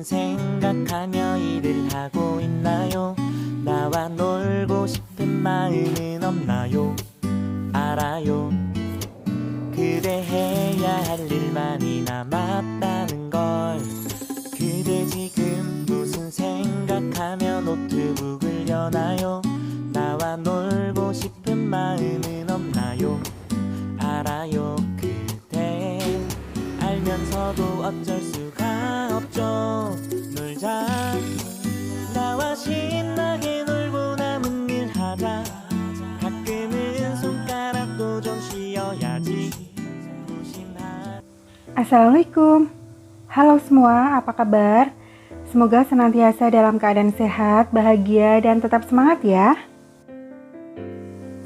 생각하며 일을 하고 있나요? 나와 놀고 싶은 마음은 없나요? 알아요. 그대 해야 할 일 많이 남았다는 걸. 그대 지금 무슨 생각하며 노트북을 여나요? 나와 놀고 싶은 마음은 없나요? 알아요. 그대 알면서도 어쩔 수가 없죠. 놀자. 나와 신나게 놀고 남은 일 하자. 가끔은 손가락도 좀 쉬어야지. Assalamualaikum. Halo semua, apa kabar? Semoga senantiasa dalam keadaan sehat, bahagia, dan tetap semangat ya.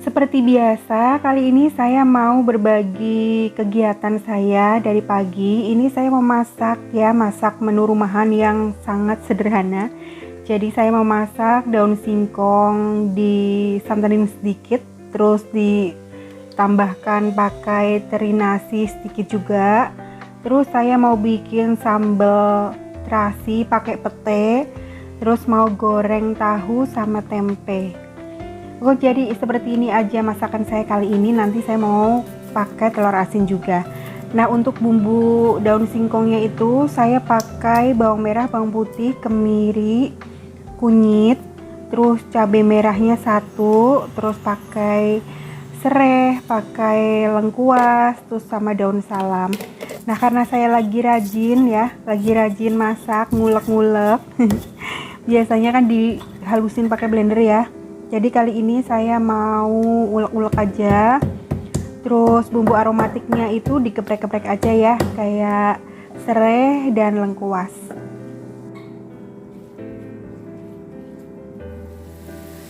Seperti biasa, kali ini saya mau berbagi kegiatan saya dari pagi. Ini saya mau masak ya, masak menu rumahan yang sangat sederhana. Jadi saya mau masak daun singkong, disantanin sedikit, terus ditambahkan pakai teri nasi sedikit juga. Terus saya mau bikin sambal terasi pakai pete, terus mau goreng tahu sama tempe. Oh, jadi seperti ini aja masakan saya kali ini. Nanti saya mau pakai telur asin juga. Nah, untuk bumbu daun singkongnya itu saya pakai bawang merah, bawang putih, kemiri, kunyit, terus cabai merahnya 1, terus pakai sereh, pakai lengkuas, terus sama daun salam. Nah, karena saya lagi rajin masak, ngulek-ngulek. Biasanya kan dihalusin pakai blender ya. Jadi kali ini saya mau ulek-ulek aja. Terus bumbu aromatiknya itu digeprek-geprek aja ya, kayak sereh dan lengkuas.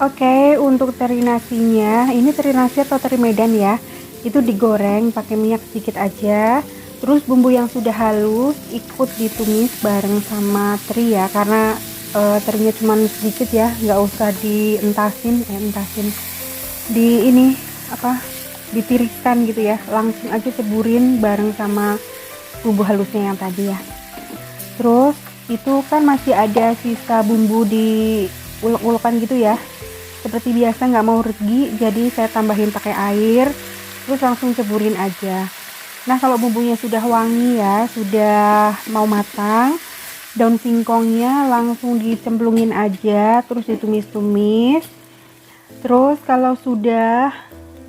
Oke, untuk teri nasinya, ini teri nasi atau teri Medan ya. Itu digoreng pakai minyak sedikit aja. Terus bumbu yang sudah halus ikut ditumis bareng sama teri ya, karena terinya cuma sedikit ya, nggak usah dientasin, ditiriskan gitu ya, langsung aja ceburin bareng sama bumbu halusnya yang tadi ya. Terus itu kan masih ada sisa bumbu di ulek-ulekan gitu ya, seperti biasa nggak mau rugi, jadi saya tambahin pakai air, terus langsung ceburin aja. Nah, kalau bumbunya sudah wangi ya, sudah mau matang, daun singkongnya langsung dicemplungin aja, terus ditumis-tumis. Terus kalau sudah,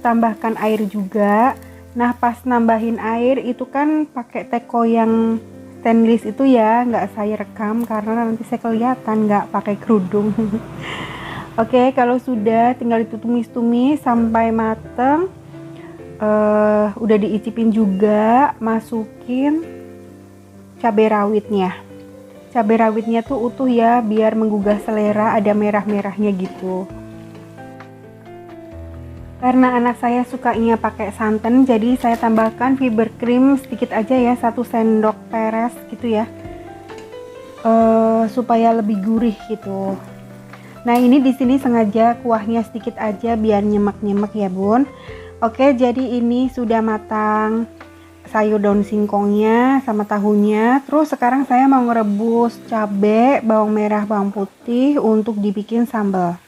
tambahkan air juga. Nah, pas nambahin air itu kan pakai teko yang stainless itu ya, nggak saya rekam karena nanti saya kelihatan nggak pakai kerudung. Oke, kalau sudah tinggal ditumis-tumis sampai mateng. Udah diicipin juga, masukin cabai rawitnya. Cabai rawitnya tuh utuh ya, biar menggugah selera, ada merah-merahnya gitu. Karena anak saya sukanya pakai santan, jadi saya tambahkan fiber cream sedikit aja ya, 1 sendok peres gitu ya, supaya lebih gurih gitu. Nah, ini di sini sengaja kuahnya sedikit aja biar nyemek-nyemek ya bun. Oke, jadi ini sudah matang sayur daun singkongnya sama tahunya. Terus sekarang saya mau ngerebus cabai, bawang merah, bawang putih untuk dibikin sambal.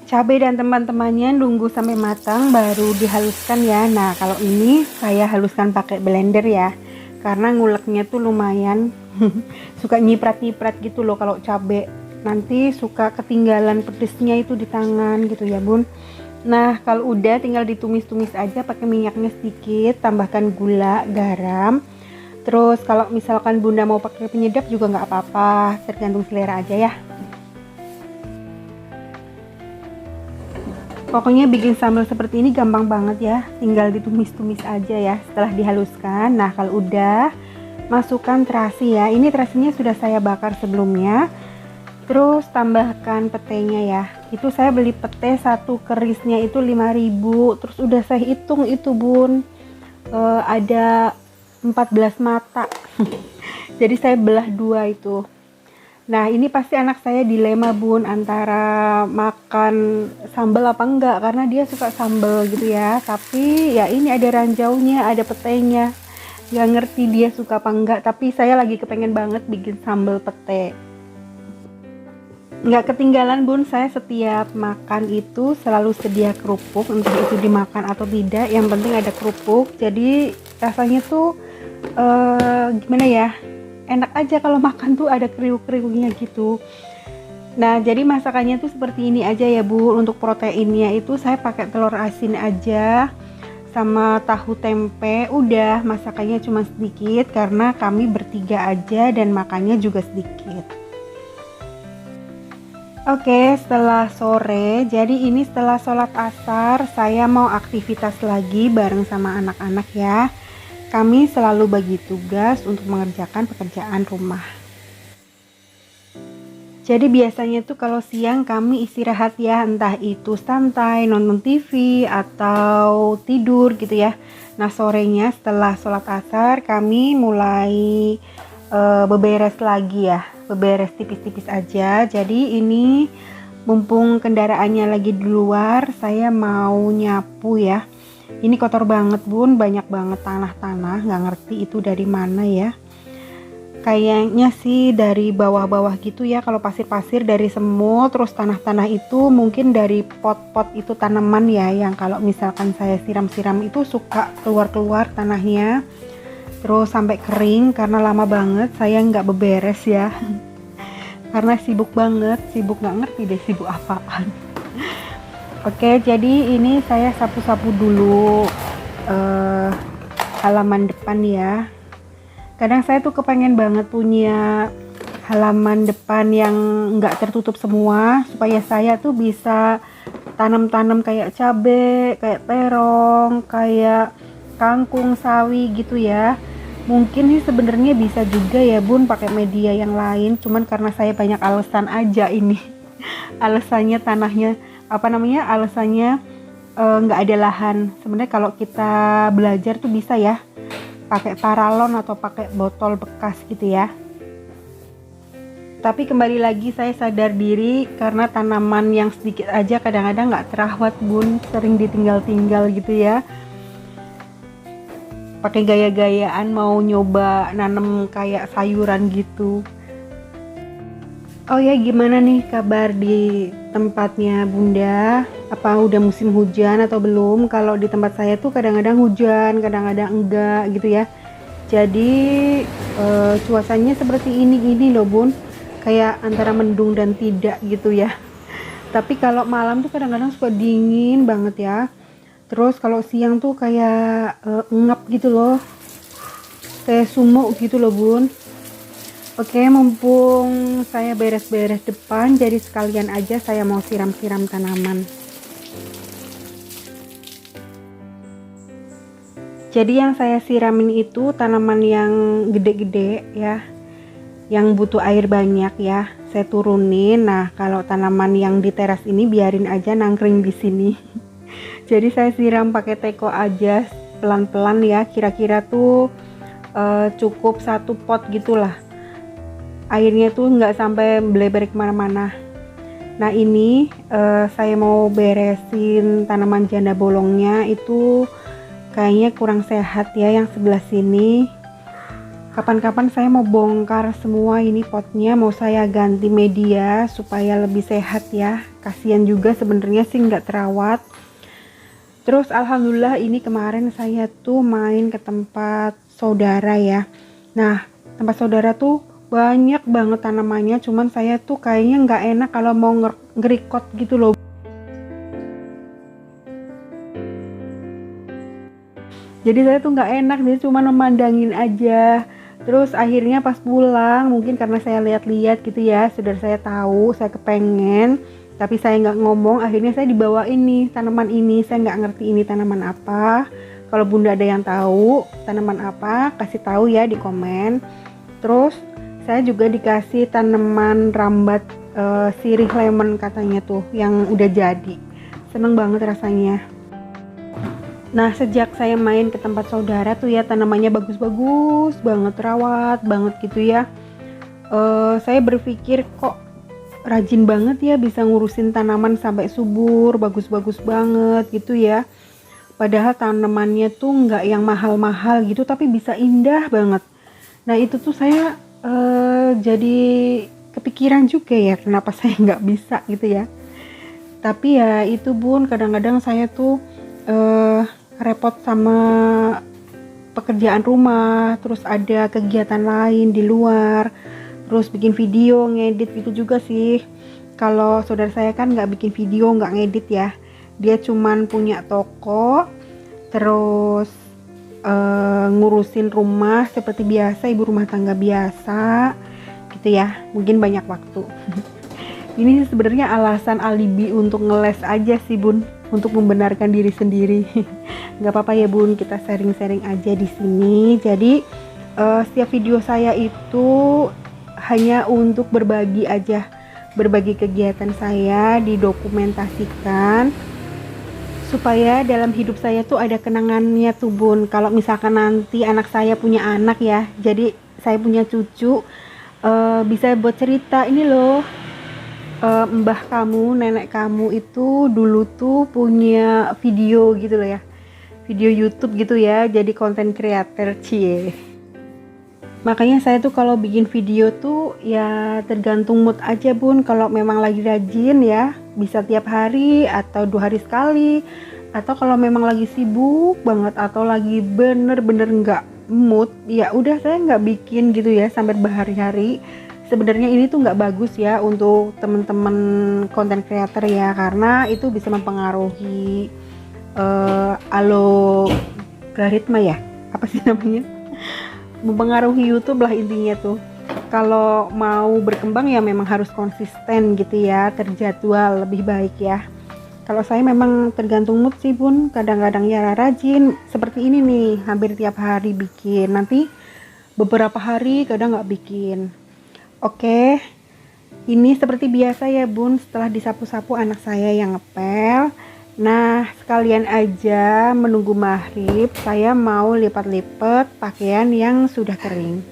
Cabai dan teman-temannya nunggu sampai matang baru dihaluskan ya. Nah, kalau ini saya haluskan pakai blender ya, karena nguleknya tuh lumayan suka nyiprat-nyiprat gitu loh kalau cabai. Nanti suka ketinggalan pedesnya itu di tangan gitu ya bun. Nah, kalau udah tinggal ditumis-tumis aja pakai minyaknya sedikit, tambahkan gula, garam. Terus kalau misalkan bunda mau pakai penyedap juga nggak apa-apa, tergantung selera aja ya. Pokoknya bikin sambal seperti ini gampang banget ya, tinggal ditumis-tumis aja ya setelah dihaluskan. Nah, kalau udah, masukkan terasi ya. Ini terasinya sudah saya bakar sebelumnya. Terus tambahkan petenya ya. Itu saya beli pete 1 kerisnya itu 5.000. Terus udah saya hitung itu bun, ada 14 mata. Jadi saya belah 2 itu. Nah, ini pasti anak saya dilema bun, antara makan sambal apa enggak, karena dia suka sambal gitu ya. Tapi ya ini ada ranjaunya, ada petenya. Nggak ngerti dia suka apa enggak, tapi saya lagi kepengen banget bikin sambal pete. Nggak ketinggalan bun, saya setiap makan itu selalu sedia kerupuk, entah itu dimakan atau tidak, yang penting ada kerupuk. Jadi rasanya tuh gimana ya, enak aja kalau makan tuh ada kriuk-kriuknya gitu. Nah, jadi masakannya tuh seperti ini aja ya Bu. Untuk proteinnya itu saya pakai telur asin aja sama tahu tempe. Udah, masakannya cuma sedikit karena kami bertiga aja dan makannya juga sedikit. Oke, setelah sore, jadi ini setelah sholat asar saya mau aktivitas lagi bareng sama anak-anak ya. Kami selalu bagi tugas untuk mengerjakan pekerjaan rumah. Jadi biasanya tuh kalau siang kami istirahat ya, entah itu santai, nonton TV, atau tidur gitu ya. Nah sorenya setelah sholat asar kami mulai beberes lagi ya, beberes tipis-tipis aja. Jadi ini mumpung kendaraannya lagi di luar, saya mau nyapu ya. Ini kotor banget bun, banyak banget tanah-tanah, nggak ngerti itu dari mana ya. Kayaknya sih dari bawah-bawah gitu ya, kalau pasir-pasir dari semut, terus tanah-tanah itu mungkin dari pot-pot itu tanaman ya, yang kalau misalkan saya siram-siram itu suka keluar-keluar tanahnya, terus sampai kering karena lama banget saya nggak beberes ya, karena sibuk banget, sibuk nggak ngerti deh sibuk apaan. Oke, jadi ini saya sapu-sapu dulu halaman depan ya. Kadang saya tuh kepengen banget punya halaman depan yang nggak tertutup semua, supaya saya tuh bisa tanam-tanam kayak cabe, kayak terong, kayak kangkung, sawi gitu ya. Mungkin sih sebenarnya bisa juga ya bun pakai media yang lain, cuman karena saya banyak alasan aja ini. Alasannya tanahnya alasannya nggak ada lahan. Sebenarnya kalau kita belajar tuh bisa ya pakai paralon atau pakai botol bekas gitu ya. Tapi kembali lagi saya sadar diri karena tanaman yang sedikit aja kadang-kadang nggak terawat bun, sering ditinggal-tinggal gitu ya. Pakai gaya-gayaan mau nyoba nanem kayak sayuran gitu. Oh ya, gimana nih kabar di tempatnya Bunda? Apa udah musim hujan atau belum? Kalau di tempat saya tuh kadang-kadang hujan, kadang-kadang enggak gitu ya. Jadi cuacanya seperti ini loh Bun, kayak antara mendung dan tidak gitu ya. Tapi kalau malam tuh kadang-kadang suka dingin banget ya. Terus kalau siang tuh kayak ngap gitu loh, kayak sumuk gitu loh Bun. Oke, mumpung saya beres-beres depan, jadi sekalian aja saya mau siram-siram tanaman. Jadi yang saya siramin itu tanaman yang gede-gede ya, yang butuh air banyak ya. Saya turunin. Nah, kalau tanaman yang di teras ini biarin aja nangkring di sini. Jadi saya siram pakai teko aja, pelan-pelan ya. Kira-kira tuh cukup 1 pot gitulah. Airnya tuh nggak sampai melebar kemana-mana. Nah ini saya mau beresin tanaman janda bolongnya, itu kayaknya kurang sehat ya yang sebelah sini. Kapan-kapan saya mau bongkar semua ini potnya, mau saya ganti media supaya lebih sehat ya. Kasihan juga sebenarnya sih nggak terawat. Terus alhamdulillah ini kemarin saya tuh main ke tempat saudara ya. Nah tempat saudara tuh banyak banget tanamannya, cuman saya tuh kayaknya nggak enak kalau mau ngerikot gitu loh. Jadi saya tuh nggak enak, dia cuma memandangin aja. Terus akhirnya pas pulang, mungkin karena saya lihat-lihat gitu ya, saudara saya tahu saya kepengen, tapi saya nggak ngomong. Akhirnya saya dibawa ini tanaman ini, saya nggak ngerti ini tanaman apa. Kalau Bunda ada yang tahu tanaman apa, kasih tahu ya di komen. Terus saya juga dikasih tanaman rambat sirih lemon katanya tuh yang udah jadi. Seneng banget rasanya. Nah sejak saya main ke tempat saudara tuh ya, tanamannya bagus-bagus banget, rawat banget gitu ya. Saya berpikir kok rajin banget ya bisa ngurusin tanaman sampai subur, bagus-bagus banget gitu ya. Padahal tanamannya tuh nggak yang mahal-mahal gitu, tapi bisa indah banget. Nah itu tuh saya jadi kepikiran juga ya, kenapa saya nggak bisa gitu ya. Tapi ya itu bun, kadang-kadang saya tuh repot sama pekerjaan rumah, terus ada kegiatan lain di luar, terus bikin video, ngedit gitu juga sih. Kalau saudara saya kan nggak bikin video, nggak ngedit ya, dia cuman punya toko, terus ngurusin rumah seperti biasa, ibu rumah tangga biasa gitu ya, mungkin banyak waktu. Ini sebenarnya alasan alibi untuk ngeles aja sih bun, untuk membenarkan diri sendiri. Nggak apa-apa ya bun, kita sharing-sharing aja di sini. Jadi setiap video saya itu hanya untuk berbagi aja, berbagi kegiatan saya, didokumentasikan supaya dalam hidup saya tuh ada kenangannya tuh bun. Kalau misalkan nanti anak saya punya anak ya, jadi saya punya cucu, bisa buat cerita, ini loh, mbah kamu, nenek kamu itu dulu tuh punya video gitu loh ya, video YouTube gitu ya, jadi content creator cie. Makanya saya tuh kalau bikin video tuh ya tergantung mood aja bun. Kalau memang lagi rajin ya bisa tiap hari atau 2 hari sekali, atau kalau memang lagi sibuk banget atau lagi bener-bener nggak mood, ya udah saya nggak bikin gitu ya sampai berhari-hari. Sebenarnya ini tuh nggak bagus ya untuk teman-teman content creator ya, karena itu bisa mempengaruhi algoritma ya, apa sih namanya, mempengaruhi YouTube lah intinya tuh. Kalau mau berkembang ya memang harus konsisten gitu ya, terjadwal lebih baik ya. Kalau saya memang tergantung mood sih bun, kadang-kadang ya rajin seperti ini nih, hampir tiap hari bikin, nanti beberapa hari kadang nggak bikin. Oke, ini seperti biasa ya bun, setelah disapu-sapu anak saya yang ngepel. Nah sekalian aja menunggu maghrib, saya mau lipat-lipat pakaian yang sudah kering.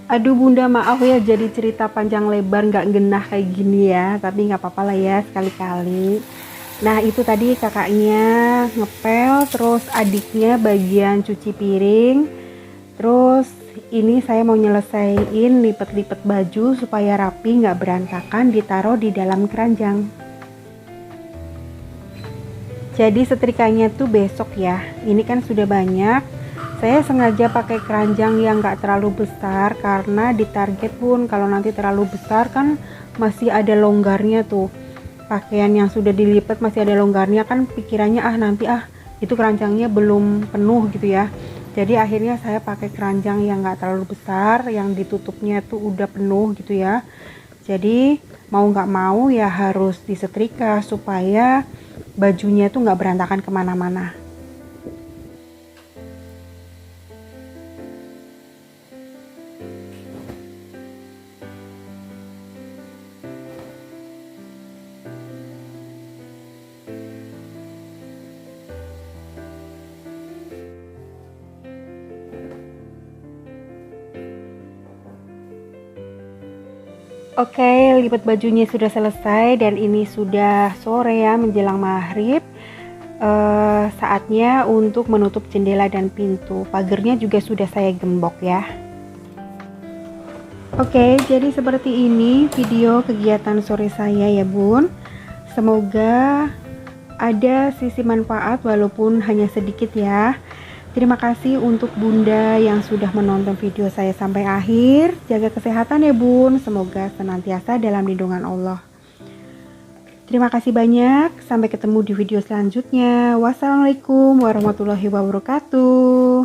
Aduh bunda, maaf ya jadi cerita panjang lebar nggak genah kayak gini ya, tapi nggak apa-apa lah ya sekali-kali. Nah itu tadi kakaknya ngepel, terus adiknya bagian cuci piring, terus ini saya mau nyelesain lipet-lipet baju supaya rapi, nggak berantakan, ditaruh di dalam keranjang. Jadi setrikanya tuh besok ya, ini kan sudah banyak. Saya sengaja pakai keranjang yang nggak terlalu besar karena ditarget pun kalau nanti terlalu besar kan masih ada longgarnya tuh. Pakaian yang sudah dilipat masih ada longgarnya kan, pikirannya nanti itu keranjangnya belum penuh gitu ya. Jadi akhirnya saya pakai keranjang yang nggak terlalu besar, yang ditutupnya tuh udah penuh gitu ya. Jadi mau nggak mau ya harus disetrika supaya bajunya tuh nggak berantakan kemana-mana. Oke, lipat bajunya sudah selesai dan ini sudah sore ya, menjelang maghrib. Saatnya untuk menutup jendela dan pintu. Pagarnya juga sudah saya gembok ya. Oke, jadi seperti ini video kegiatan sore saya ya bun. Semoga ada sisi manfaat walaupun hanya sedikit ya. Terima kasih untuk bunda yang sudah menonton video saya sampai akhir. Jaga kesehatan ya bun, semoga senantiasa dalam lindungan Allah. Terima kasih banyak, sampai ketemu di video selanjutnya. Wassalamualaikum warahmatullahi wabarakatuh.